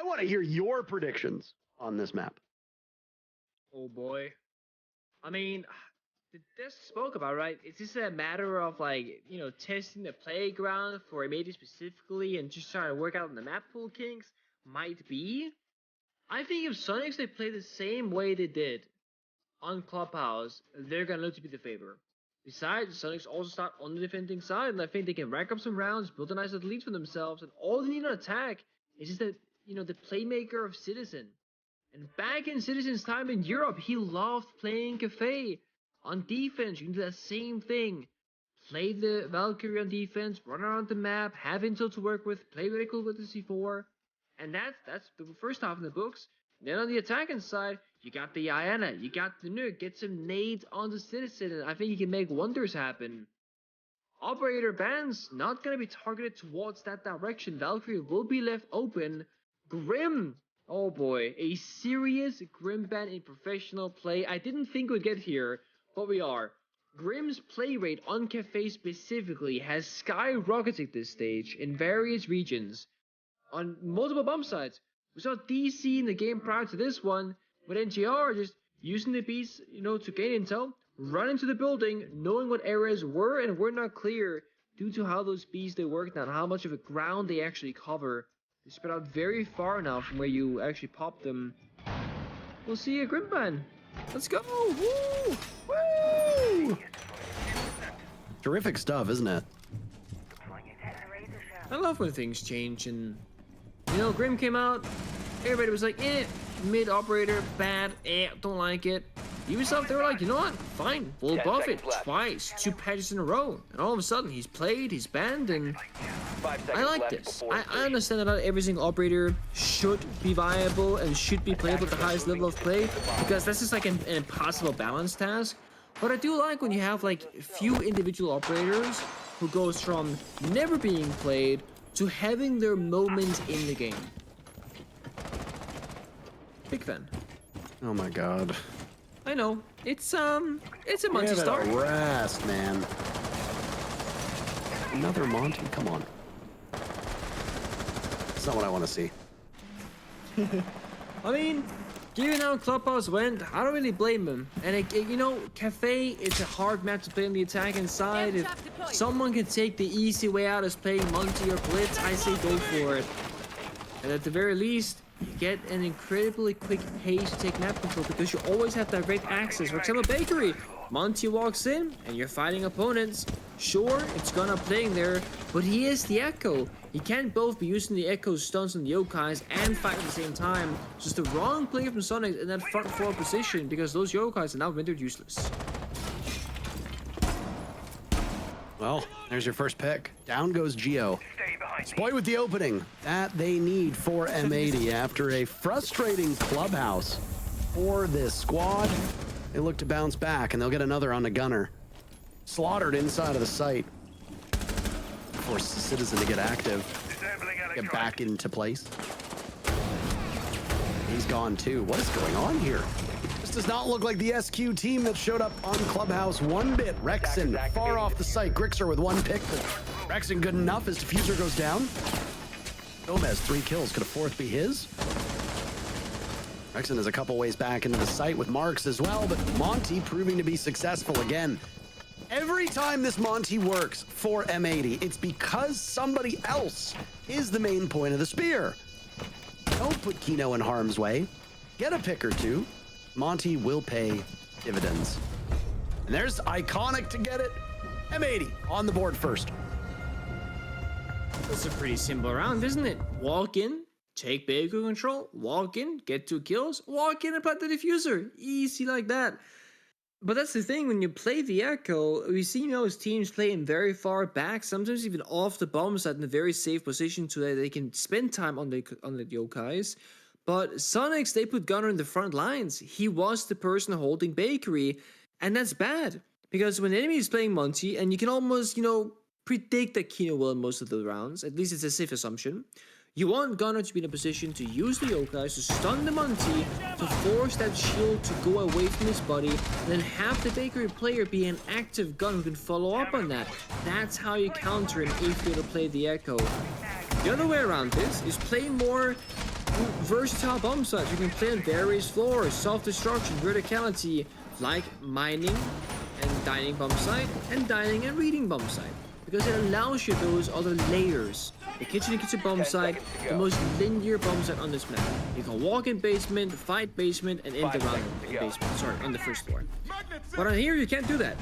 want to hear your predictions on this map. Oh boy. I mean, this spoke about, right? Is this a matter of like, testing the playground for M80 specifically and just trying to work out the map pool kinks? Might be. I think if Soniqs they play the same way they did on Clubhouse, they're gonna look to be the favor. Besides, Soniqs also start on the defending side, and I think they can rack up some rounds, build a nice little lead for themselves, and all they need on attack is just that, the playmaker of Citizen. And back in Citizen's time in Europe, he loved playing Cafe. On defense, you can do that same thing. Play the Valkyrie on defense, run around the map, have intel to work with, play very cool with the C4. And that's the first half in the books. Then on the attacking side, you got the Iana, you got the Nuke, get some nades on the Citizen, and I think you can make wonders happen. Operator bans not gonna be targeted towards that direction. Valkyrie will be left open. Grim, oh boy, a serious Grim ban in professional play. I didn't think we'd get here, but we are. Grim's play rate on Cafe specifically has skyrocketed this stage in various regions. On multiple bomb sites. We saw DC in the game prior to this one, with NGR just using the beast, to gain intel, run into the building, knowing what areas were and were not clear due to how those beasts they worked on, how much of the ground they actually cover. They spread out very far now from where you actually pop them. We'll see a Grim ban. Let's go! Woo! Woo! Terrific stuff, isn't it? I love when things change and, Grim came out, everybody was like, mid operator, bad, don't like it. Ubisoft, they were like, you know what, fine, we'll buff it twice, 2 patches in a row. And all of a sudden, he's played, he's banned, and I like this. I understand that not every single operator should be viable and should be playable at the highest level of play, because that's just like an impossible balance task. But I do like when you have like few individual operators who goes from never being played to having their moment in the game. Big fan. Oh my god. I know. It's a Monty start. Give it a rest, man. Another Monty? Come on. That's not what I want to see. I mean, given how Clubhouse went, I don't really blame him. And Cafe, it's a hard map to play on the attacking side. If someone can take the easy way out as playing Monty or Blitz, I say go for it. And at the very least, you get an incredibly quick pace to take map control because you always have direct access. For example, Bakery. Monty walks in and you're fighting opponents. Sure, it's gonna playing there, but he is the Echo. He can't both be using the Echo stuns on the Yokais and fight at the same time. It's just the wrong play from Soniqs in that front 4 position because those Yokais are now rendered useless. Well, there's your first pick. Down goes Geo. Spoiled with the opening that they need for M80 after a frustrating Clubhouse for this squad. They look to bounce back and they'll get another on the gunner. Slaughtered inside of the site. Force the Citizen to get active. Get back into place. He's gone too. What is going on here? This does not look like the SQ team that showed up on Clubhouse one bit. Rexon far off the site. Grixer with 1 pick. But Rexon good enough as Diffuser goes down. Gomez 3 kills. Could a 4th be his? Rexon is a couple ways back into the site with Marks as well, but Monty proving to be successful again. Every time this Monty works for M80, it's because somebody else is the main point of the spear. Don't put Kino in harm's way. Get a pick or 2. Monty will pay dividends. And there's Iconic to get it. M80 on the board first. That's a pretty simple round, isn't it? Walk in, take vehicle control, walk in, get 2 kills, walk in and plant the diffuser. Easy like that. But that's the thing, when you play the Echo, we see those teams playing very far back, sometimes even off the bomb site in a very safe position so that they can spend time on the Yokais. But Soniqs, they put Gunner in the front lines. He was the person holding Bakery, and that's bad. Because when the enemy is playing Monty, and you can almost, predict that Kino will in most of the rounds, at least it's a safe assumption, you want Gunner to be in a position to use the Yokais to stun the Monty, to force that shield to go away from his body, and then have the Bakery player be an active gun who can follow up on that. That's how you counter him if you're to play the Echo. The other way around this is play more versatile bomb sites. You can play on various floors, self-destruction, verticality, like mining and dining bomb site, and dining and reading bomb site. Because it allows you those other layers. The kitchen and kitchen bomb site, the most linear bomb site on this map. You can walk in basement, fight basement, and enter around in basement. Sorry, on the first floor. But on here, you can't do that.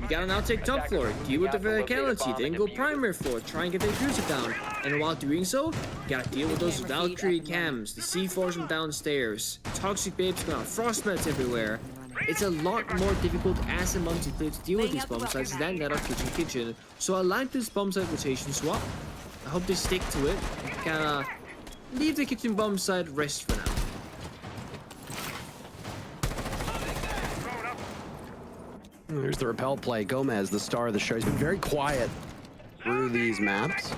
You gotta now take top floor, deal with the verticality, then go primary floor, try and get the diffuser down. And while doing so, you gotta deal with those Valkyrie cams, the C4s from downstairs, toxic babes going out, frost mats everywhere. It's a lot more difficult as a multiplayer to deal with these bomb sites than that of kitchen. So I like this bomb site rotation swap. I hope they stick to it. Kinda leave the kitchen bomb site rest for now. There's the repel play. Gomez, the star of the show. He's been very quiet through these maps.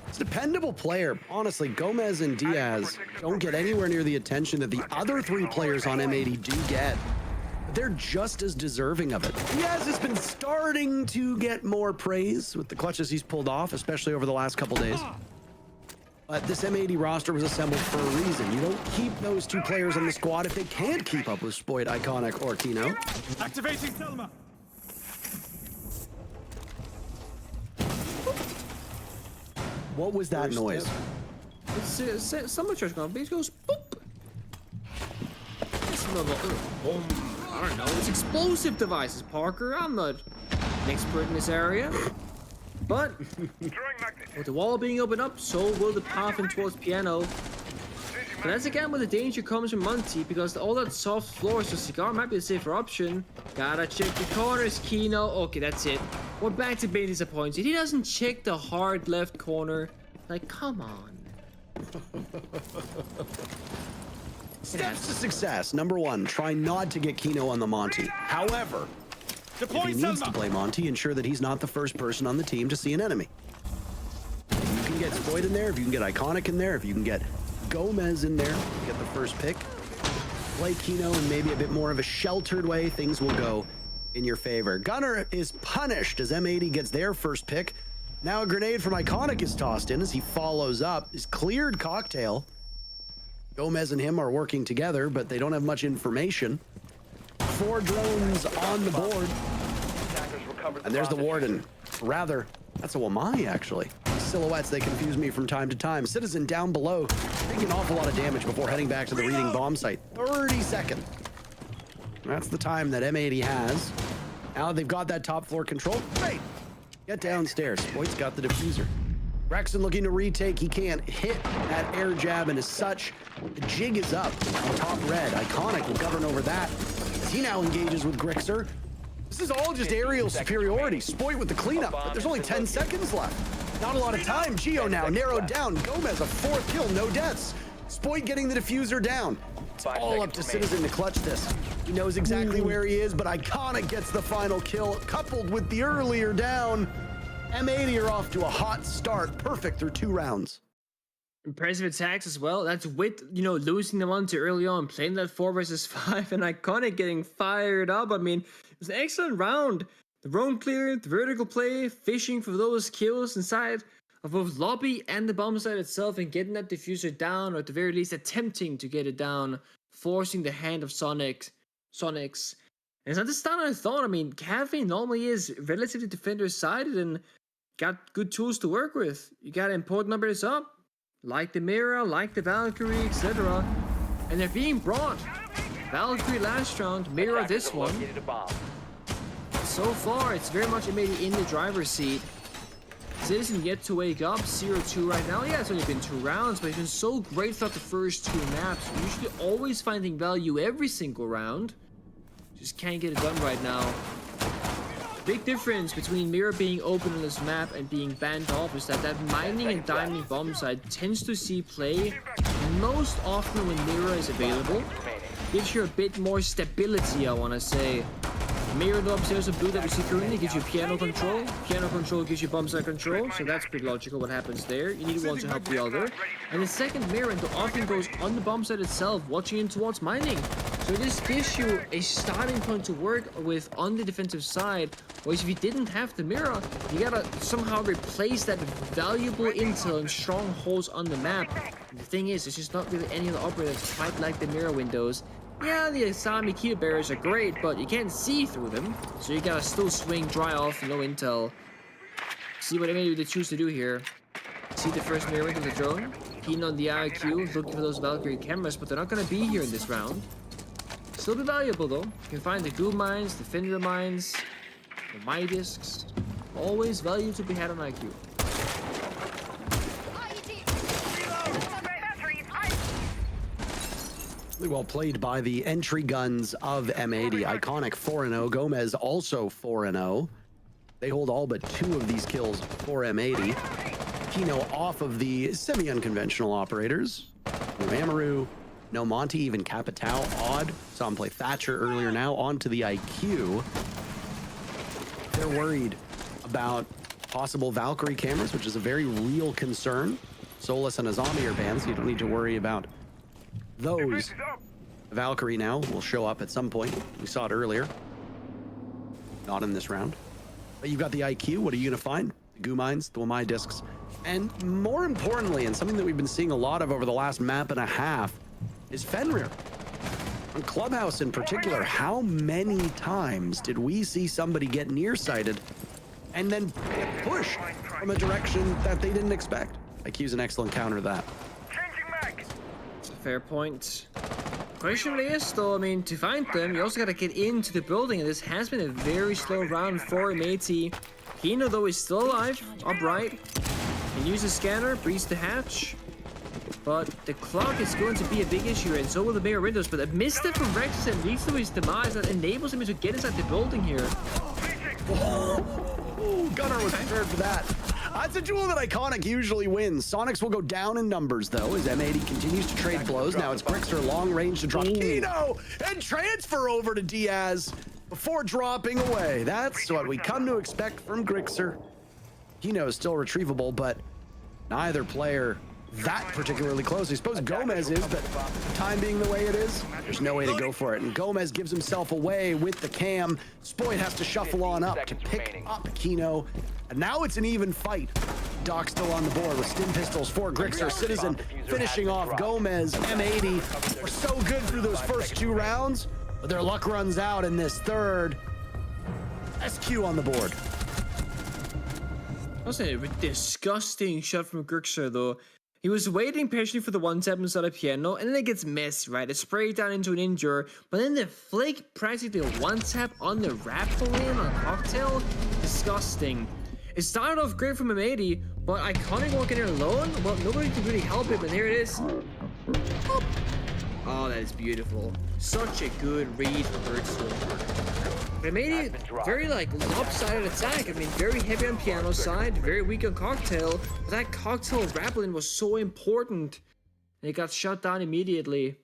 He's a dependable player. Honestly, Gomez and Diaz don't get anywhere near the attention that the other three players on M80 do get. But they're just as deserving of it. Diaz has been starting to get more praise with the clutches he's pulled off, especially over the last couple days. But this M80 roster was assembled for a reason. You don't keep those two players on the squad if they can't keep up with Spoit, Iconic, or Kino. Activating Selma. What was that noise? It's summer church going, base goes boop. It's not boom. I don't know. It's explosive devices, Parker. I'm not an expert in this area. But with the wall being opened up, so will the path in towards piano. But that's again where the danger comes from Monty, because all that soft floor, so Cigar might be a safer option. Gotta check the corners, Kino. Okay, that's it. We're back to being disappointed. He doesn't check the hard left corner. Like, come on. Steps to success. Number one, try not to get Kino on the Monty. However, if he needs to play Monty, ensure that he's not the first person on the team to see an enemy. If you can get Spoit in there, if you can get Iconic in there, if you can get Gomez in there, get the first pick, play Kino in maybe a bit more of a sheltered way, things will go in your favor. Gunner is punished as M80 gets their first pick. Now a grenade from Iconic is tossed in as he follows up. His cleared cocktail. Gomez and him are working together, but they don't have much information. 4 drones on the board. And there's the Warden. Rather, that's a Wamai, actually. Silhouettes, they confuse me from time to time. Citizen down below, taking an awful lot of damage before heading back to the reading bomb site. 30 seconds. That's the time that M80 has. Now they've got that top floor control. Great. Get downstairs. Spoit's got the diffuser. Rexon looking to retake. He can't hit that air jab, and as such, the jig is up on top red. Iconic will govern over that as he now engages with Grixer. This is all just aerial superiority. Spoit with the cleanup, but there's only 10 seconds left. Not a lot of time. Geo now narrowed down. Gomez, a 4th kill, no deaths. Spoit getting the diffuser down. It's all up to Citizen to clutch this. He knows exactly where he is, but Iconic gets the final kill, coupled with the earlier down. M80 are off to a hot start, perfect through 2 rounds. Impressive attacks as well. That's with, losing the one to early on, playing that 4 versus 5, and Iconic getting fired up. I mean, it was an excellent round. The roam clear, the vertical play, fishing for those kills inside of both lobby and the bomb site itself, and getting that diffuser down, or at the very least attempting to get it down, forcing the hand of Soniqs. And it's not the stun I thought. I mean, Caffeine normally is relatively defender-sided and got good tools to work with. You got import numbers up, like the Mira, like the Valkyrie, etc. And they're being brought. Valkyrie last round, Mira this one. So far, it's very much made it in the driver's seat. Citizen yet to wake up, 0-2 right now. Yeah, it's only been 2 rounds, but he's been so great throughout the first 2 maps. Usually always finding value every single round. Just can't get it done right now. Big difference between Mira being open on this map and being banned off is that mining and dining bomb side tends to see play most often when Mira is available. Gives you a bit more stability, I want to say. Mira the upstairs of blue that we see currently gives you piano control. Piano control gives you bomb side control, so that's pretty logical what happens there. You need one to help the other. And the second Mira often goes on the bomb side itself, watching in towards mining. So this gives you a starting point to work with on the defensive side. Whereas if you didn't have the mirror, you gotta somehow replace that valuable intel and strongholds on the map. And the thing is, there's just not really any other operator that's quite like the mirror windows. Yeah, the Asami key barriers are great, but you can't see through them. So you gotta still swing dry off, no intel. See what maybe they choose to do here. See the first mirror into the drone. Keen on the IQ, looking for those Valkyrie cameras, but they're not gonna be here in this round. Still be valuable though. You can find the goo mines, the Fenrir mines, the My discs. Always value to be had on IQ. Really well played by the entry guns of M80. Iconic 4-0. Gomez also 4-0. They hold all but 2 of these kills for M80. Kino off of the semi-unconventional operators. No Amaru, no Monty, even Capitao. Odd. Saw him play Thatcher earlier. Now onto the IQ. They're worried about possible Valkyrie cameras, which is a very real concern. Solus and Azami are banned, so you don't need to worry about those. Valkyrie now will show up at some point. We saw it earlier. Not in this round. But you've got the IQ. What are you going to find? The goo mines, the My discs. And more importantly, and something that we've been seeing a lot of over the last map and a half, is Fenrir. On Clubhouse in particular, how many times did we see somebody get nearsighted and then get pushed from a direction that they didn't expect? IQ's an excellent counter to that. It's a fair point. Question really is though, I mean, to find them, you also gotta get into the building, and this has been a very slow round for M80. Kino though is still alive, upright. Can use the scanner, breach the hatch. But the clock is going to be a big issue, and so will the mirror windows. But a misstep from Rex and leads to his demise that enables him to get inside the building here. Oh, Gunnar was prepared for that. That's a duel that Iconic usually wins. Soniqs will go down in numbers, though, as M80 continues to trade blows. Now it's Grixer long range to drop Kino and transfer over to Diaz before dropping away. That's what we come to expect from Grixer. Kino is still retrievable, but neither player that particularly close. I suppose Gomez is, but time being the way it is, there's no way to go for it. And Gomez gives himself away with the cam. Spoyd has to shuffle on up to pick up Kino. And now it's an even fight. Doc still on the board with stim pistols for Grixer. Citizen finishing off Gomez. M80 were so good through those first 2 rounds, but their luck runs out in this third. SQ on the board. That was a disgusting shot from Grixer though. He was waiting patiently for the 1-tap inside a piano, and then it gets missed, right? It sprayed down into an injure, but then the flick practically 1-tap on the rappel in on Cocktail. Disgusting. It started off great from M80, but Iconic walking in alone? Well, nobody could really help it, but here it is. Oh, that is beautiful. Such a good read from Grixer. But M80, very like lopsided attack. I mean, very heavy on piano side, very weak on Cocktail. But that Cocktail rappelling was so important. And it got shut down immediately.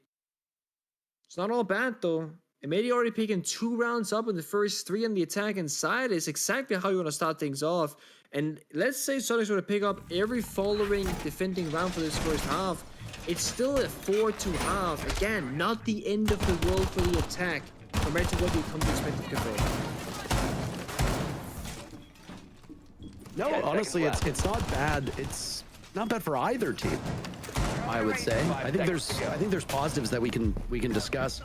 It's not all bad though. M80 already picking 2 rounds up in the first 3 on the attack inside is exactly how you want to start things off. And let's say Soniqs were to pick up every following defending round for this first half. It's still a 4-2 half. Again, not the end of the world for the attack compared to what you come to expect of Control. No, honestly, it's not bad. It's not bad for either team, I would say. I think there's positives that we can discuss.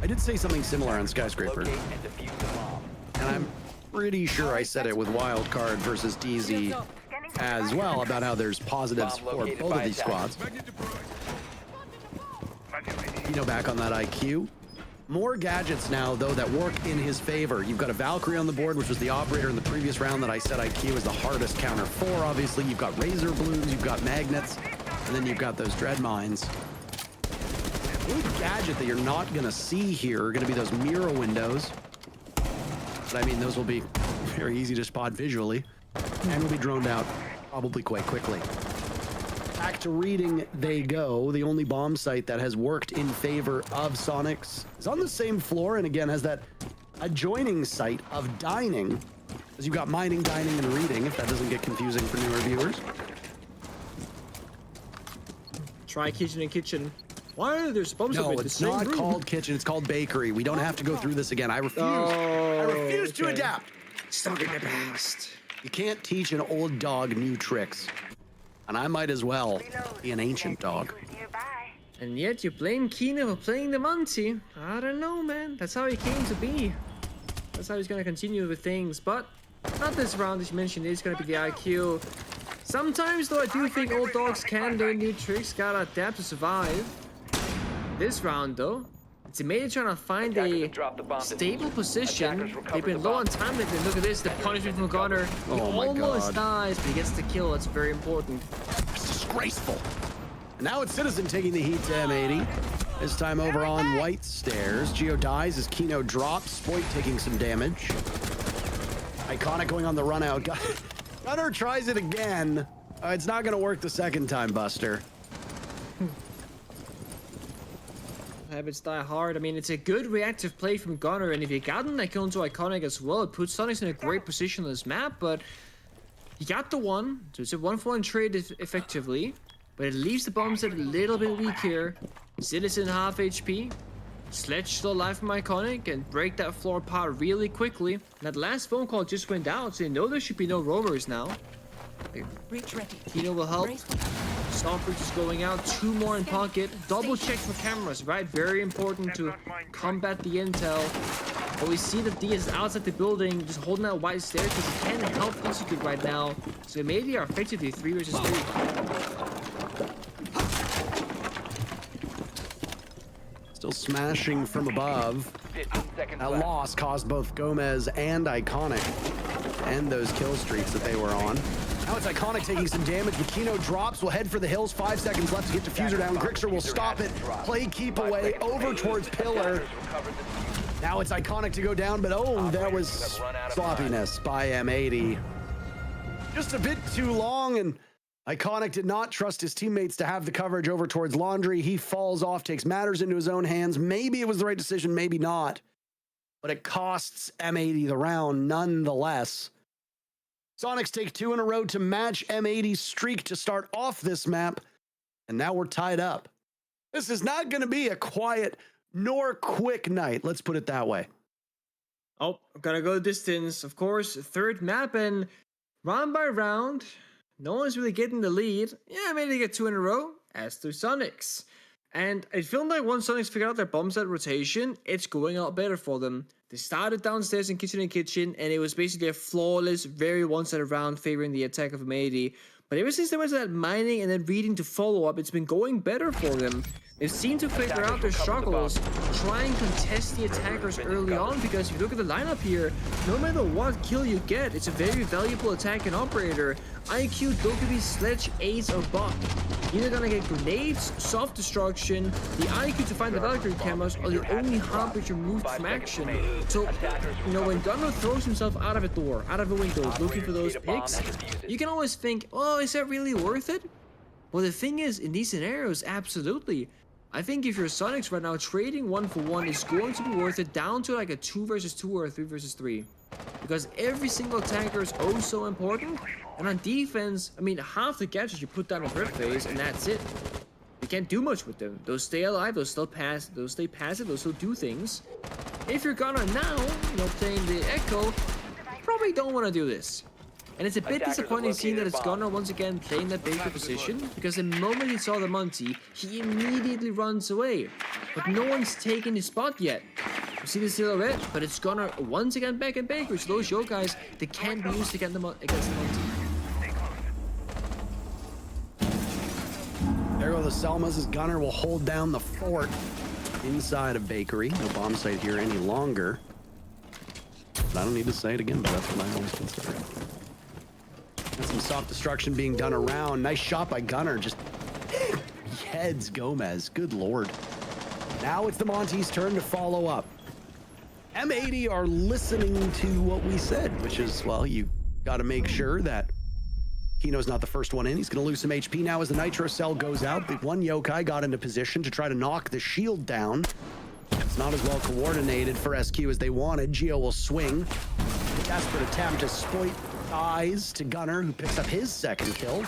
I did say something similar on Skyscraper, and I'm pretty sure I said it with Wildcard versus DZ as well, about how there's positives for both of these squads. Back on that IQ. More gadgets now, though, that work in his favor. You've got a Valkyrie on the board, which was the operator in the previous round that I said IQ is the hardest counter for, obviously. You've got Razor Blooms, you've got Magnets, and then you've got those Dread Mines. The only gadget that you're not going to see here are going to be those mirror windows. But I mean, those will be very easy to spot visually, and will be droned out probably quite quickly. Back to reading they go. The only bomb site that has worked in favor of Soniqs is on the same floor, and again has that adjoining site of dining, as you've got mining, dining, and reading, if that doesn't get confusing for newer viewers. Try kitchen and kitchen. Why are there supposed to No, be the it's same not room? called kitchen. It's called bakery. We don't have to go through this again. I refuse. Oh, I refuse to okay. adapt. Stuck in the past. You can't teach an old dog new tricks. And I might as well be an ancient dog. And yet you blame Kino for playing the Monty. I don't know, man. That's how he came to be. That's how he's gonna continue with things. But not this round, as you mentioned, it's gonna be the IQ. Sometimes, though, I do think old dogs can learn new tricks. Gotta adapt to survive. This round, though, it's M80 trying to find a stable position. They've been low on time. They've been, look at this, the punishment from Gunner. He Oh my almost God. dies, but he gets the kill. That's very important. It's disgraceful. And now it's Citizen taking the heat to M80. This time over on White Stairs. Geo dies as Kino drops. Spoit taking some damage. Iconic going on the run out. Gunner tries it again. It's not going to work the second time, Buster. Habits die hard. I mean, it's a good reactive play from Gunner, and if you got an icon to Iconic as well, it puts Soniqs in a great position on this map, but he got the one, so it's a 1-for-1 trade effectively, but it leaves the bomb set a little bit weak here. Citizen half HP. Sledge still alive from Iconic and break that floor apart really quickly. That last phone call just went out, so you know there should be no roamers now. Reach ready. Tino will help. Stompbridge is going out. 2 more in pocket. Double check for cameras, right? Very important to combat the intel. But we see that D is outside the building, just holding that white stairs because he can't help execute right now. So maybe are effectively 3 versus 3. Still smashing from above. That loss caused both Gomez and Iconic to end those kill streaks that they were on. Now it's Iconic taking some damage, but Kino drops, will head for the hills. 5 seconds left to get Diffuser down. Grixer will stop it. Play keep away over towards Pillar. Now it's Iconic to go down, but oh, that was sloppiness by M80. Just a bit too long, and Iconic did not trust his teammates to have the coverage over towards Laundry. He falls off, takes matters into his own hands. Maybe it was the right decision, maybe not. But it costs M80 the round nonetheless. Soniqs take 2 in a row to match M80's streak to start off this map. And now we're tied up. This is not going to be a quiet nor quick night. Let's put it that way. Oh, gotta go distance. Of course, 3rd map, and round by round, no one's really getting the lead. Yeah, maybe they get 2 in a row, as do Soniqs. And it felt like once Soniqs figured out their bomb set rotation, it's going out better for them. They started downstairs in Kitchen, and it was basically a flawless, very one-sided round favoring the attack of M80. But ever since they went to that mining and then reading to follow up, it's been going better for them. They seem to figure out their struggles, try and contest the attackers early on, because if you look at the lineup here, no matter what kill you get, it's a very valuable attack and operator. IQ, Dokubi, Sledge, Ace, or Bot. Either gonna get grenades, soft destruction, the IQ to find the Valkyrie cameras, or the only harbage removed from action. So, you know, when Gunner throws himself out of a door, out of a window, looking for those picks, you can always think, oh, is that really worth it? Well, the thing is, in these scenarios, absolutely. I think if you're Soniqs right now, trading 1-for-1 is going to be worth it down to like a 2 versus 2 or a 3 versus 3. Because every single attacker is oh so important. And on defense, I mean, half the gadgets you put down in third phase, and that's it. You can't do much with them. Those stay alive, those stay passive, those still do things. If you're Gunner now, you know, playing the Echo, probably don't want to do this. And it's a bit disappointing seeing that it's Gunner once again playing that Baker position, because the moment he saw the Monty, he immediately runs away. But no one's taken his spot yet. You see the silhouette, but it's Gunner once again back at Baker, so those Yo guys, they can't be used against the Monty. There go the Selmas as Gunner will hold down the fort inside of Bakery. No bomb site here any longer. But I don't need to say it again, but that's what I always consider. And some soft destruction being done around. Nice shot by Gunner. Just heads Gomez. Good lord. Now it's the Monty's turn to follow up. M80 are listening to what we said, which is, well, you got to make sure that Kino's not the first one in. He's going to lose some HP now as the Nitro Cell goes out. The one Yokai got into position to try to knock the shield down. It's not as well coordinated for SQ as they wanted. Geo will swing. Desperate attempt to Spoit eyes to Gunner, who picks up his second kill.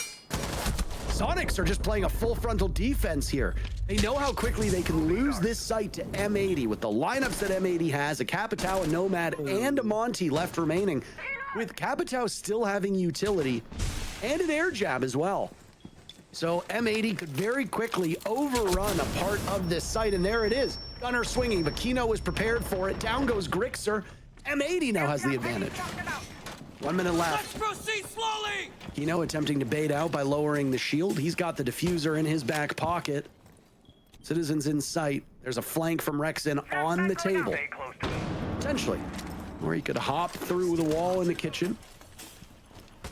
Soniqs are just playing a full frontal defense here. They know how quickly they can lose this site to M80 with the lineups that M80 has, a Capitao, a Nomad, and a Monty left remaining, with Capitao still having utility and an air jab as well. So M80 could very quickly overrun a part of this site, and there it is. Gunner swinging, but Kino is prepared for it. Down goes Grixer. M80 now has the advantage. 1 minute left. Let's proceed slowly. Kino attempting to bait out by lowering the shield. He's got the diffuser in his back pocket. Citizens in sight. There's a flank from Rexin on the table. Potentially. Or he could hop through the wall in the kitchen.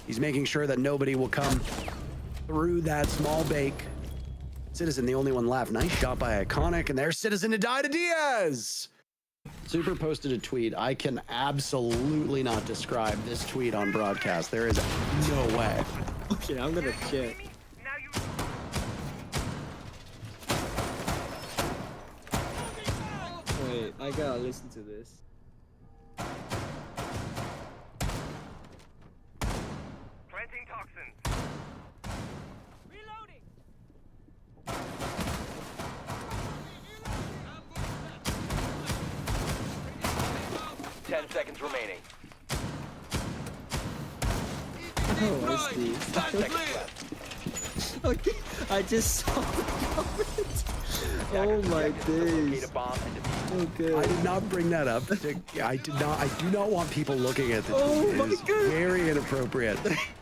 He's making sure that nobody will come through that small bake. Citizen, the only one left. Nice shot by Iconic, and there's Citizen to die to Diaz. Super posted a tweet. I can absolutely not describe this tweet on broadcast. There is no way. Okay, I'm gonna check. Wait, I gotta listen to this. Planting toxins. Reloading. 10 seconds remaining. Oh, I see. 5 seconds left. Okay, I just saw the comment. Oh my days. Okay. I did not bring that up. I do not want people looking at the Oh tweet. my It is God. very inappropriate.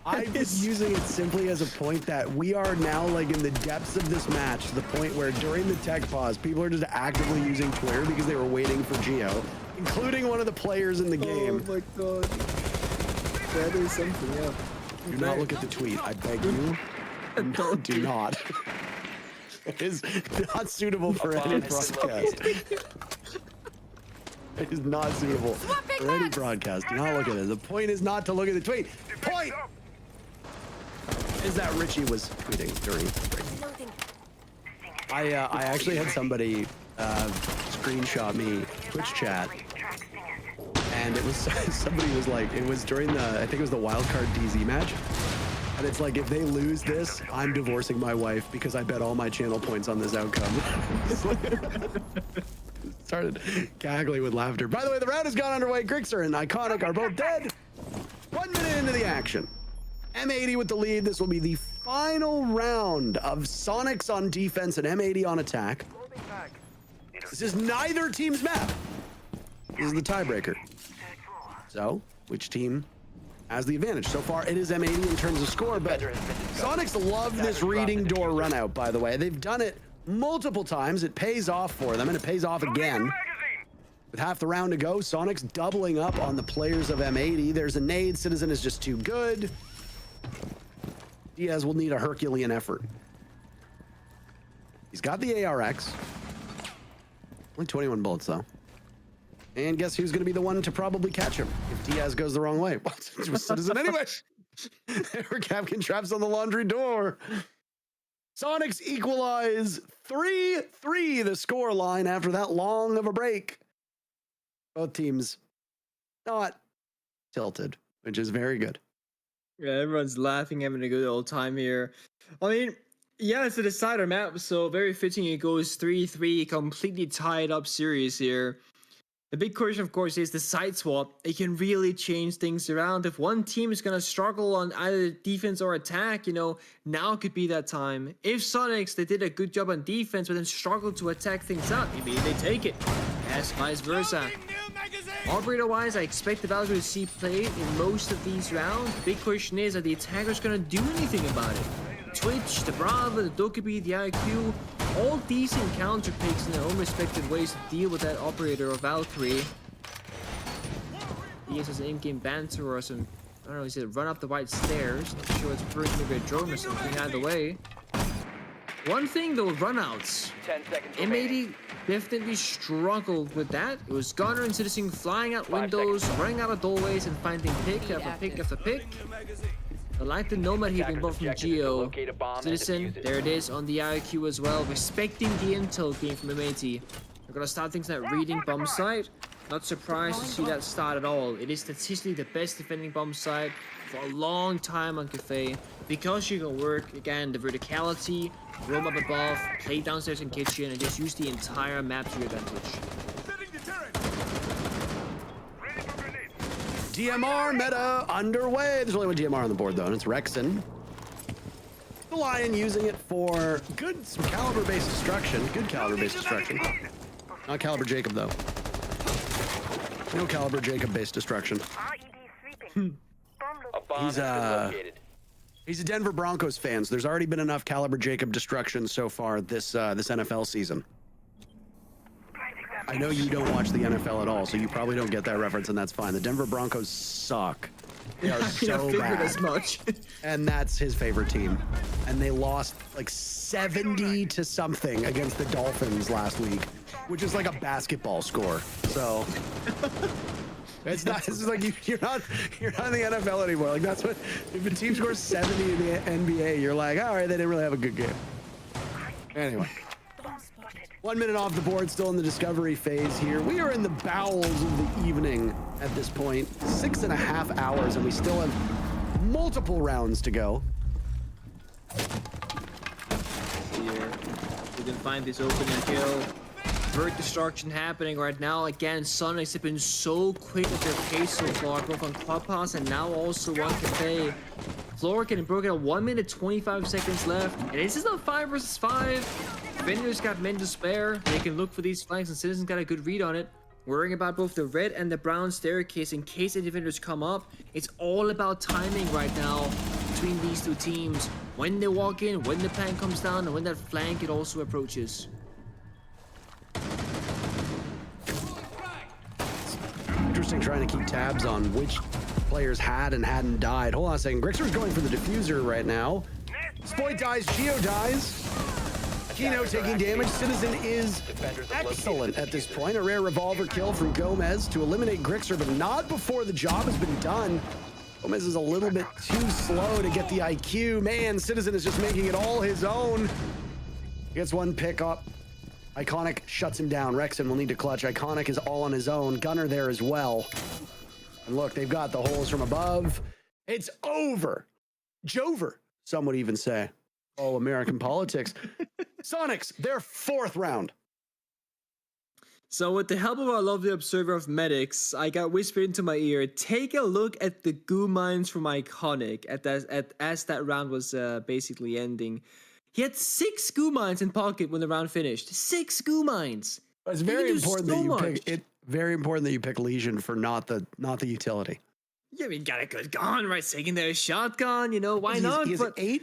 I'm just using it simply as a point that we are now like in the depths of this match, to the point where during the tech pause, people are just actively using Twitter because they were waiting for Geo, including one of the players in the game. Oh my god. That is something, yeah. Do not look at the tweet. I beg you. No, do not. It is not suitable for any broadcast. It is not suitable for any broadcast. Do not look at it. The point is not to look at the tweet. Point is that Richie was tweeting during break. I actually had somebody screenshot me Twitch chat, and it was somebody was like, it was during the, I think it was the wildcard DZ match. And it's like, if they lose this, I'm divorcing my wife because I bet all my channel points on this outcome. Started cackling with laughter. By the way, the round has gone underway. Grixer and Iconic are both dead. 1 minute into the action. M80 with the lead. This will be the final round of Soniqs on defense and M80 on attack. This is neither team's map. This is the tiebreaker. So, which team has the advantage? So far, it is M80 in terms of score, but Soniqs love this reading door run out, by the way. They've done it multiple times. It pays off for them, and it pays off again. With half the round to go, Soniqs doubling up on the players of M80. There's a nade. Citizen is just too good. Diaz will need a Herculean effort. He's got the ARX. Only 21 bullets, though. And guess who's going to be the one to probably catch him if Diaz goes the wrong way? It was Citizen anyway. There were Capkin traps on the laundry door. Soniqs equalize 3-3 the score line after that long of a break. Both teams not tilted, which is very good. Yeah, everyone's laughing, having a good old time here. I mean, yeah, it's a decider map, so very fitting it goes 3-3, completely tied up series here. The big question, of course, is the side swap. It can really change things around. If one team is going to struggle on either defense or attack, you know, now could be that time. If Soniqs, they did a good job on defense, but then struggled to attack things up, maybe they take it. As vice versa. Operator-wise, I expect the Valkyrie to see play in most of these rounds. The big question is, are the attackers going to do anything about it? Twitch, the Brava, the Dokkaebi, the IQ, all decent counter picks in their own respective ways to deal with that operator or Valkyrie. He has an in-game banter or some, I don't know, he said run up the white stairs. Not sure it's bringing maybe a drone or something either way. One thing though, runouts. 10 seconds M80 definitely struggled with that. It was Gunner and Citizen flying out windows, running out of doorways and finding pick after pick after pick. I like the Nomad here being both from Geo. Citizen, there it is on the IQ as well, respecting the intel game from M80. We're gonna start things like reading bomb site. Not surprised to see that start at all. It is statistically the best defending bomb site for a long time on Cafe because you can work, again, the verticality, roam up above, play downstairs in kitchen, and just use the entire map to your advantage. DMR meta underway. There's only one DMR on the board, though, and it's Rexon. The Lion using it for some caliber-based destruction. Good caliber-based destruction. Not Caliber Jacob, though. No Caliber Jacob-based destruction. A bomb has been located. He's a Denver Broncos fan, so there's already been enough Caliber Jacob destruction so far this NFL season. I know you don't watch the NFL at all, so you probably don't get that reference, and that's fine. The Denver Broncos suck. They are so bad. As much. And that's his favorite team. And they lost like 70 to something against the Dolphins last week, which is like a basketball score. So it's not. This is like you're not in the NFL anymore. Like that's what if a team scores 70 in the NBA, you're like, all right, they didn't really have a good game. Anyway. 1 minute off the board, still in the discovery phase here. We are in the bowels of the evening at this point. 6.5 hours, and we still have multiple rounds to go. Here, we can find this opening kill. Bird destruction happening right now. Again, Soniqs have been so quick with their pace so far, both on Clubhouse and now also on Cafe. Floor getting broken at 1 minute 25 seconds left. And this is not 5 versus 5. Defenders got men to spare. They can look for these flanks, and Citizens got a good read on it. Worrying about both the red and the brown staircase in case the defenders come up. It's all about timing right now between these two teams. When they walk in, when the plan comes down, and when that flank it also approaches. Interesting trying to keep tabs on which players had and hadn't died. Hold on a second. Grixer's going for the diffuser right now. Spoit dies, Geo dies. Kino taking damage. Citizen is excellent at this point. A rare revolver kill from Gomez to eliminate Grixer, but not before the job has been done. Gomez is a little bit too slow to get the IQ. Man, Citizen is just making it all his own. Gets one pick up. Iconic shuts him down. Rexon will need to clutch. Iconic is all on his own. Gunner there as well. And look, they've got the holes from above. It's over. Jover, some would even say. Oh, American politics. Soniqs, their 4th round. So with the help of our lovely observer of medics, I got whispered into my ear, take a look at the goo mines from Iconic as that round was basically ending. He had 6 goo mines in pocket when the round finished. 6 goo mines. It's very important that you pick it. Very important that you pick Legion for not the utility. Yeah, we got a good gun, right? Taking their shotgun, you know, why not? He has 8.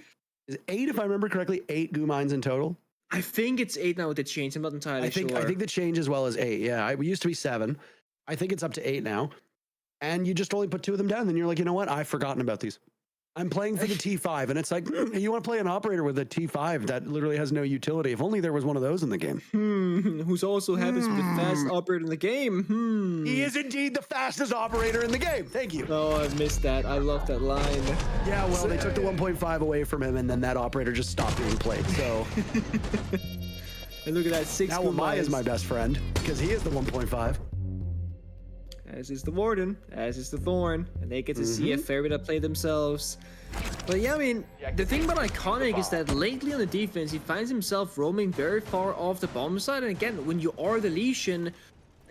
Is it 8, if I remember correctly, 8 goo mines in total? I think it's 8 now with the change. I'm not entirely sure. I think the change as well as 8. Yeah, we used to be 7. I think it's up to 8 now. And you just only put 2 of them down. Then you're like, you know what? I've forgotten about these. I'm playing for the T5, and it's like, you want to play an operator with a T5 that literally has no utility. If only there was one of those in the game. Who's also happens to be the fastest operator in the game. He is indeed the fastest operator in the game. Thank you. Oh, I missed that. I love that line. Yeah, well, they took the 1.5 away from him, and then that operator just stopped being played. So, and look at that 6. Now Amaya is my best friend because he is the 1.5. As is the Warden, as is the Thorn, and they get to see a fair bit of play themselves. But yeah, I mean, the thing about Iconic is that lately on the defense, he finds himself roaming very far off the bomb side. And again, when you are the Legion,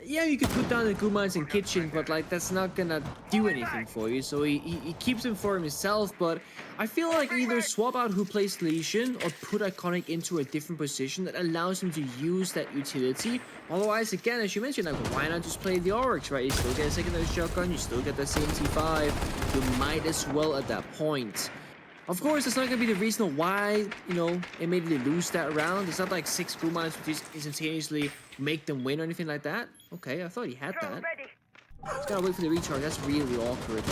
yeah, you could put down the goo mines in kitchen, but like that's not gonna do anything for you. So he keeps them for himself. But I feel like either swap out who plays Legion or put Iconic into a different position that allows him to use that utility. Otherwise, again, as you mentioned, like why not just play the Oryx, right? You still get a secondary shotgun, you still get the same T5. You might as well at that point. Of course, it's not going to be the reason why, you know, immediately lose that round. It's not like 6 goo mines would just instantaneously make them win or anything like that. Okay, I thought he had that. Just gotta wait for the recharge. That's really awkward.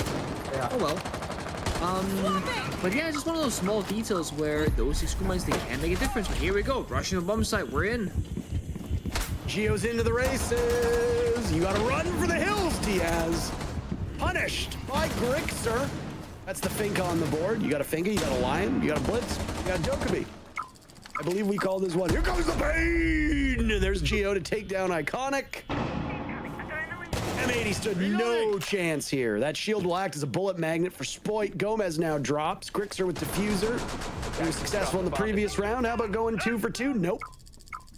Yeah. Oh well. But yeah, just one of those small details where those 6 goo mines, they can make a difference. But here we go. Rushing the bomb site. We're in. Geo's into the races. You gotta run for the hills, Diaz. Punished by Grixer. That's the Finka on the board. You got a Finka, you got a Lion, you got a Blitz, you got a Dokkaebi. I believe we call this one. Here comes the pain! There's Geo to take down Iconic. M80 stood no chance here. That shield will act as a bullet magnet for Spoit. Gomez now drops. Grixer with diffuser. He was successful in the previous round. How about going 2 for 2? Nope.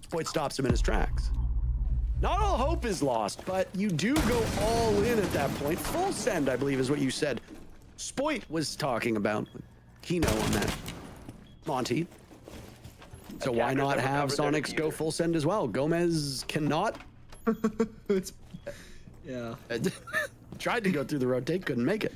Spoit stops him in his tracks. Not all hope is lost, but you do go all in at that point. Full send, I believe, is what you said. Spoit was talking about Kino on that. Monty. So why not have Soniqs go full send as well? Gomez cannot. Yeah. Tried to go through the rotate, couldn't make it.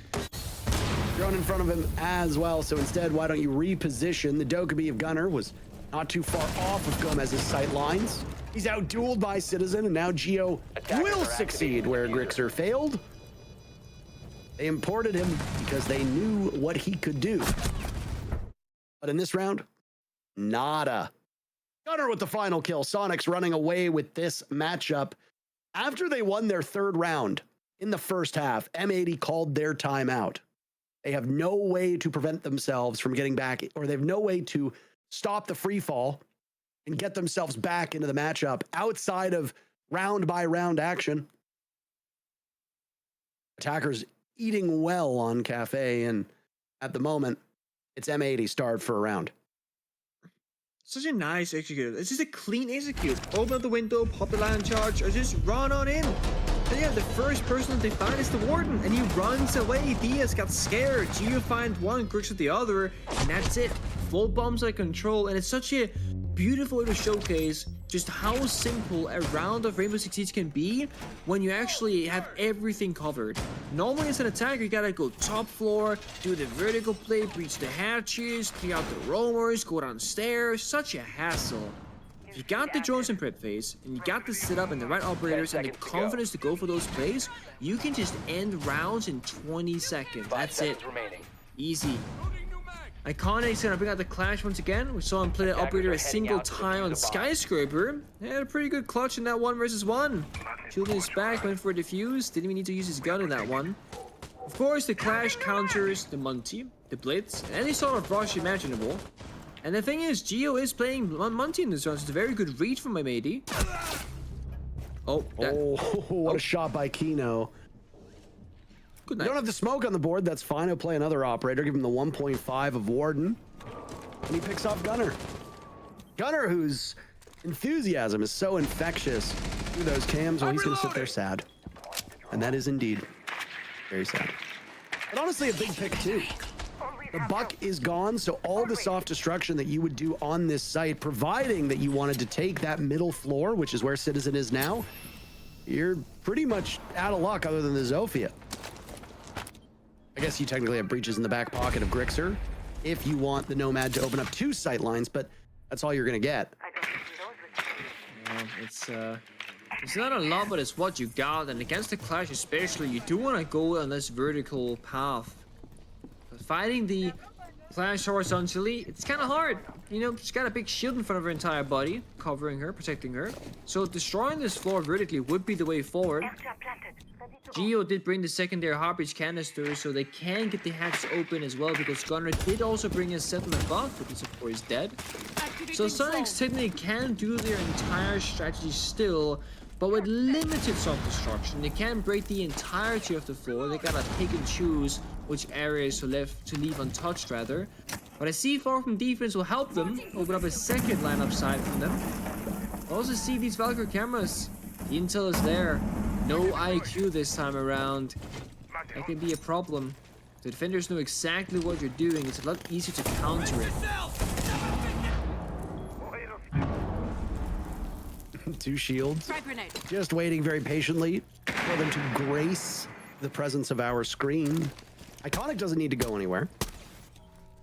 Drone in front of him as well, so instead, why don't you reposition? The Dokkaebi of Gunner was not too far off of Gomez's sight lines. He's out-dueled by Citizen, and now Geo will succeed where Grixer failed. They imported him because they knew what he could do. But in this round, nada. Gunner with the final kill. Soniqs running away with this matchup. After they won their third round in the first half, M80 called their timeout. They have no way to prevent themselves from getting back, or they have no way to stop the free fall and get themselves back into the matchup outside of round by round action. Attackers eating well on Cafe, and at the moment, it's M80 starved for a round. Such a nice execute. It's just a clean execute. Open up the window, pop the land charge, or just run on in. And yeah, the first person that they find is the Warden, and he runs away. Diaz got scared. Geo finds one, Grix with the other, and that's it. Full bombs like control, and it's such a beautiful way to showcase just how simple a round of Rainbow Six Siege can be when you actually have everything covered. Normally as an attacker, you gotta go top floor, do the vertical play, breach the hatches, clear out the roamers, go downstairs. Such a hassle. If you got the drones in prep phase, and you got the setup and the right operators and the confidence to go for those plays, you can just end rounds in 20 seconds. That's it. Easy. Iconics gonna bring out the Clash once again. We saw him play that operator a single time on Skyscraper. He had a pretty good clutch in that 1 versus 1. Shielding his back, went for a defuse. Didn't even need to use his gun in that one. Of course, the Clash counters the Monty, the Blitz, and any sort of rush imaginable. And the thing is, Geo is playing Monty in this round, so it's a very good read from M80. Oh, what a shot by Kino. Good You night. don't have the smoke on the board, that's fine. He'll play another operator, give him the 1.5 of Warden. And he picks off Gunner. Gunner, whose enthusiasm is so infectious through those cams, well, he's going to sit there sad. And that is indeed very sad. But honestly, a big pick too. The buck is gone, so all the soft destruction that you would do on this site, providing that you wanted to take that middle floor, which is where Citizen is now, you're pretty much out of luck other than the Zofia. I guess you technically have breaches in the back pocket of Grixer if you want the Nomad to open up 2 sight lines, but that's all you're going to get. Yeah, it's not a lot, but it's what you got. And against the Clash especially, you do want to go on this vertical path. Fighting the Clash horizontally, it's kind of hard. You know, she's got a big shield in front of her entire body, covering her, protecting her. So destroying this floor vertically would be the way forward. Geo did bring the secondary Heartbreach canister, so they can get the hatches open as well, because Gunner did also bring a settlement buff, but he's of course dead. So Soniqs technically can do their entire strategy still, but with limited soft destruction. They can't break the entirety of the floor. They gotta pick and choose which areas to leave untouched rather. But a C4 from defense will help them open up a second lineup side from them. Also see these Valkyrie cameras. The intel is there. No IQ this time around. That can be a problem. The defenders know exactly what you're doing. It's a lot easier to counter it. 2 shields. Just waiting very patiently for them to grace the presence of our screen. Iconic doesn't need to go anywhere.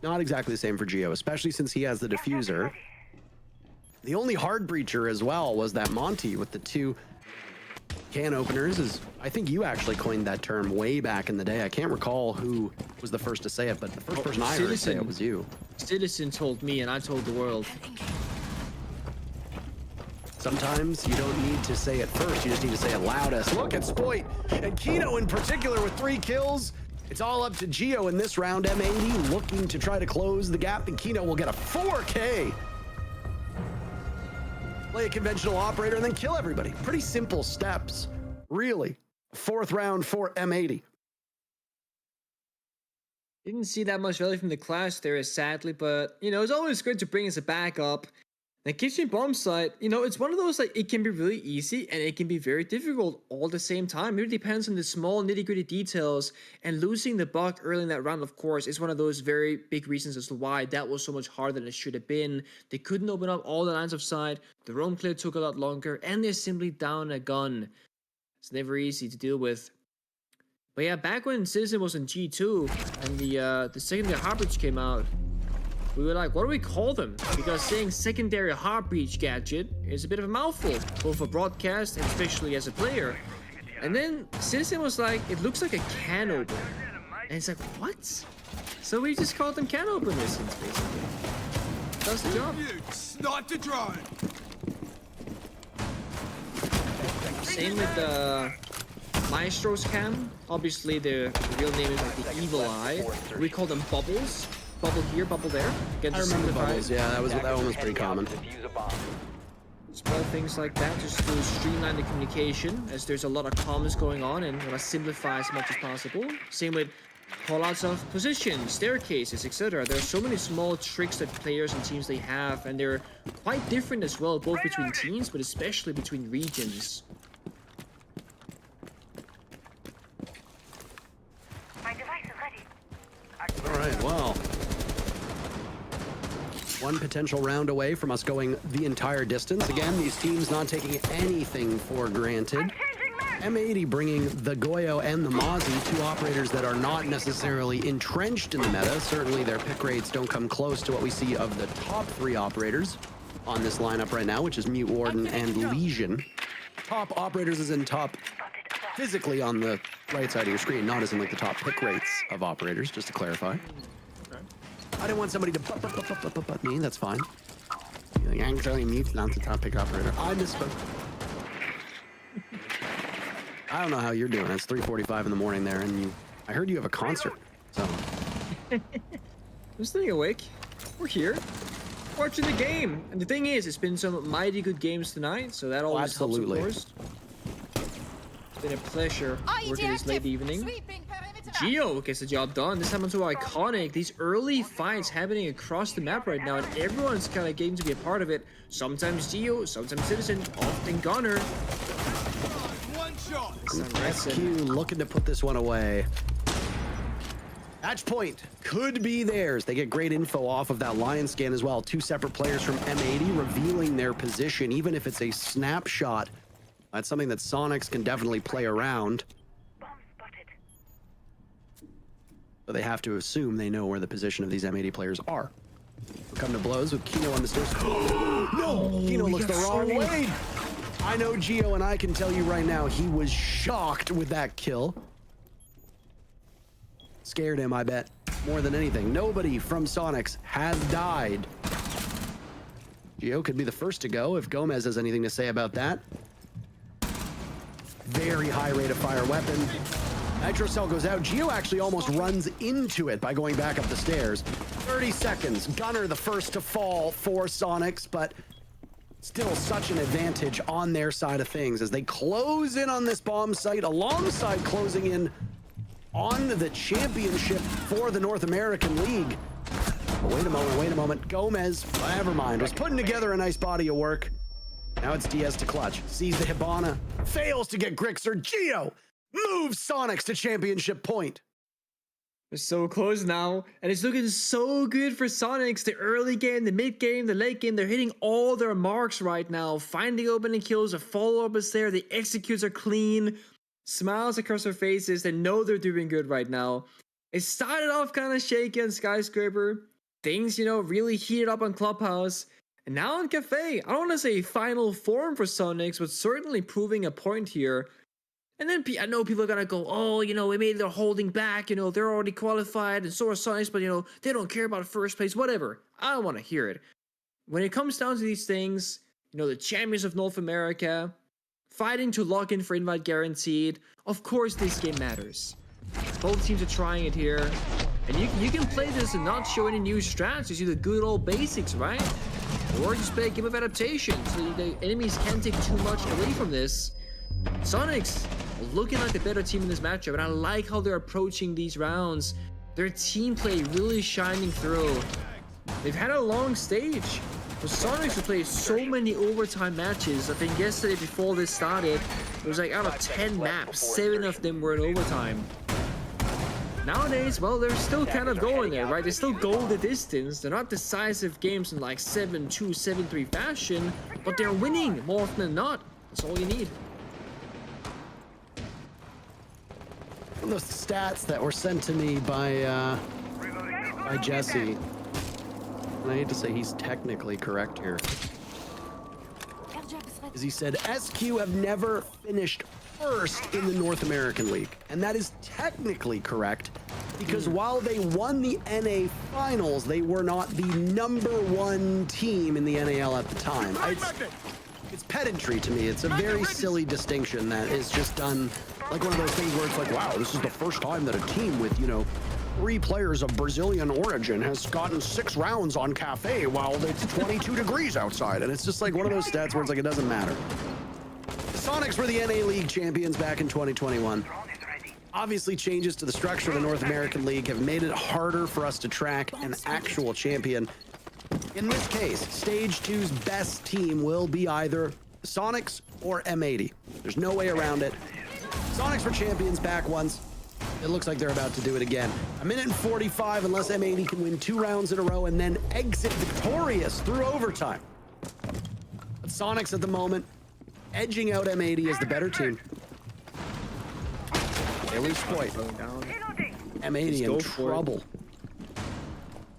Not exactly the same for Geo, especially since he has the diffuser. The only hard breacher as well was that Monty with the 2 can openers. Is I think you actually coined that term way back in the day. I can't recall who was the first to say it, but the first person I heard say it was you. Citizen told me and I told the world. Sometimes you don't need to say it first, you just need to say it loudest. Look at Spoit and Kino in particular with 3 kills. It's all up to Geo in this round. M80 looking to try to close the gap, and Kino will get a 4K. Play a conventional operator and then kill everybody. Pretty simple steps, really. Fourth round for M80. Didn't see that much value from the clash there, sadly, but it's always good to bring as a backup. The kitchen bomb site, it's one of those like it can be really easy and it can be very difficult all at the same time. It really depends on the small nitty-gritty details, and losing the buck early in that round, of course, is one of those very big reasons as to why that was so much harder than it should have been. They couldn't open up all the lines of sight, the roam clear took a lot longer, and they're simply down a gun. It's never easy to deal with. But yeah, back when Citizen was in G2 and the secondary heart breach came out, we were like, what do we call them? Because saying secondary heart breach gadget is a bit of a mouthful, both for broadcast and especially as a player. And then Citizen was like, it looks like a can opener. And it's like, what? So we just called them can openers, basically. Does the job. Snipe the drone. Same with Maestro's cam. Obviously, the real name is like the Evil Eye. We call them bubbles. Bubble here, bubble there. Again, I remember bubbles. Yeah, that one was pretty common. Small things like that, just to streamline the communication, as there's a lot of comms going on, and want to simplify as much as possible. Same with callouts of positions, staircases, etc. There are so many small tricks that players and teams they have, and they're quite different as well, both between teams, but especially between regions. All right, well, one potential round away from us going the entire distance. Again, these teams not taking anything for granted. M80 bringing the Goyo and the Mozzie, two operators that are not necessarily entrenched in the meta. Certainly their pick rates don't come close to what we see of the top three operators on this lineup right now, which is Mute Warden and Legion. Top operators is in top physically on the right side of your screen, not as in like the top pick rates of operators, just to clarify. I didn't want somebody to but me, that's fine. Like, actually, Mute's not the top pick operator. I misspoke. I don't know how you're doing. It's 3:45 in the morning there, and I heard you have a concert, so. I'm staying awake. We're here, watching the game. And the thing is, it's been some mighty good games tonight, so that always helps, of course. It's been a pleasure working this late evening. Geo gets the job done. This time so iconic. These early fights happening across the map right now, and everyone's kind of getting to be a part of it. Sometimes Geo, sometimes Citizen, often Gunner. One shot. SQ looking to put this one away. Match point could be theirs. They get great info off of that Lion scan as well. Two separate players from M80 revealing their position, even if it's a snapshot. That's something that Soniqs can definitely play around. But they have to assume they know where the position of these M80 players are. We'll come to blows with Kino on the stairs. No! Kino looks the wrong way! I know Geo, and I can tell you right now, he was shocked with that kill. Scared him, I bet, more than anything. Nobody from Soniqs has died. Geo could be the first to go if Gomez has anything to say about that. Very high rate of fire weapon. Nitro cell goes out. Geo actually almost runs into it by going back up the stairs. 30 seconds. Gunner the first to fall for Soniqs, but still such an advantage on their side of things as they close in on this bomb site alongside closing in on the championship for the North American League. But wait a moment. Gomez, never mind, was putting together a nice body of work. Now it's Diaz to clutch. Sees the Hibana, fails to get Grixer. Geo moves Soniqs to championship point. We're so close now, and it's looking so good for Soniqs. The early game, the mid game, the late game, they're hitting all their marks right now. Finding opening kills, a follow-up is there, the executes are clean. Smiles across their faces, they know they're doing good right now. It started off kind of shaky on Skyscraper. Things, really heated up on Clubhouse. And now on Cafe, I don't want to say final form for Soniqs, but certainly proving a point here. And then I know people are going to go, oh, maybe they're holding back, they're already qualified, and so are Soniqs, but, they don't care about first place, whatever. I don't want to hear it. When it comes down to these things, the champions of North America, fighting to lock in for invite guaranteed, of course this game matters. Both teams are trying it here. And you can play this and not show any new strats, just do the good old basics, right? Or just play a game of adaptation, so the enemies can't take too much away from this. Soniqs looking like the better team in this matchup, and I like how they're approaching these rounds. Their team play really shining through. They've had a long stage. The Soniqs have played so many overtime matches. I think yesterday before this started, it was like out of 10 maps, 7 of them were in overtime. Nowadays, well, they're still kind of going there, right? They still go the distance. They're not decisive games in like 7-2, 7-3 fashion, but they're winning more often than not. That's all you need. One of the stats that were sent to me by Jesse, and I hate to say he's technically correct here, is he said SQ have never finished first in the North American League. And that is technically correct, because while they won the NA finals, they were not the #1 team in the NAL at the time. It's pedantry to me. It's a very silly distinction that is just done like one of those things where it's like, wow, this is the first time that a team with, 3 players of Brazilian origin has gotten 6 rounds on Cafe while it's 22 degrees outside. And it's just like one of those stats where it's like, it doesn't matter. The Soniqs were the NA League champions back in 2021. Obviously, changes to the structure of the North American League have made it harder for us to track an actual champion. In this case, Stage 2's best team will be either Soniqs or M80. There's no way around it. Soniqs were champions back once. It looks like they're about to do it again. 1:45 unless M80 can win 2 rounds in a row and then exit victorious through overtime. But Soniqs at the moment, edging out M80 as the better team. They lose point. M80 in trouble.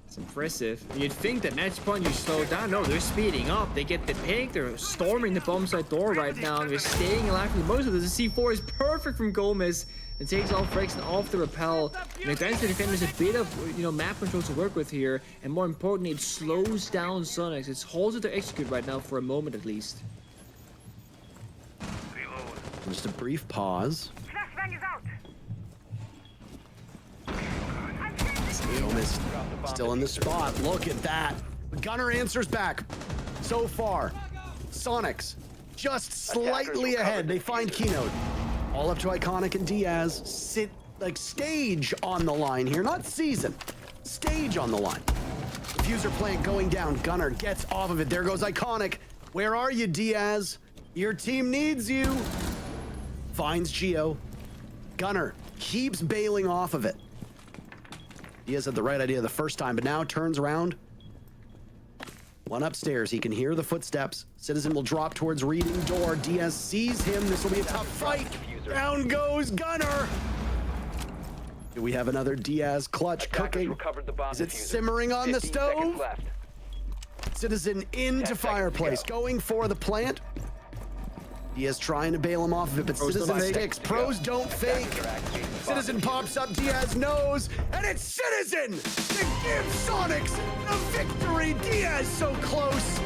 It's impressive. You'd think that match point you slow down. No, they're speeding up. They get the pick. They're storming the bomb site door right now. And they're staying alive for most of this. The C4 is perfect from Gomez. It takes off Frickson off the rappel. And it grants the defenders a bit of map control to work with here. And more importantly, it slows down Soniqs. It's halted to execute right now for a moment at least. Just a brief pause. Gomez still in the spot. Look at that. Gunner answers back. So far, Soniqs just slightly ahead. They find Keynote. All up to Iconic and Diaz. Stage on the line here. Not season. Stage on the line. Diffuser plant going down. Gunner gets off of it. There goes Iconic. Where are you, Diaz? Your team needs you. Finds Geo. Gunner keeps bailing off of it. Diaz had the right idea the first time, but now turns around. One upstairs. He can hear the footsteps. Citizen will drop towards reading door. Diaz sees him. This will be a tough fight. Down goes Gunner. Do we have another Diaz clutch cooking? Is it simmering on the stove? Citizen into fireplace. Going for the plant. Diaz trying to bail him off of it, but Citizen sticks. Pros don't fake. Citizen pops up, Diaz knows, and it's Citizen to give Soniqs the victory. Diaz so close.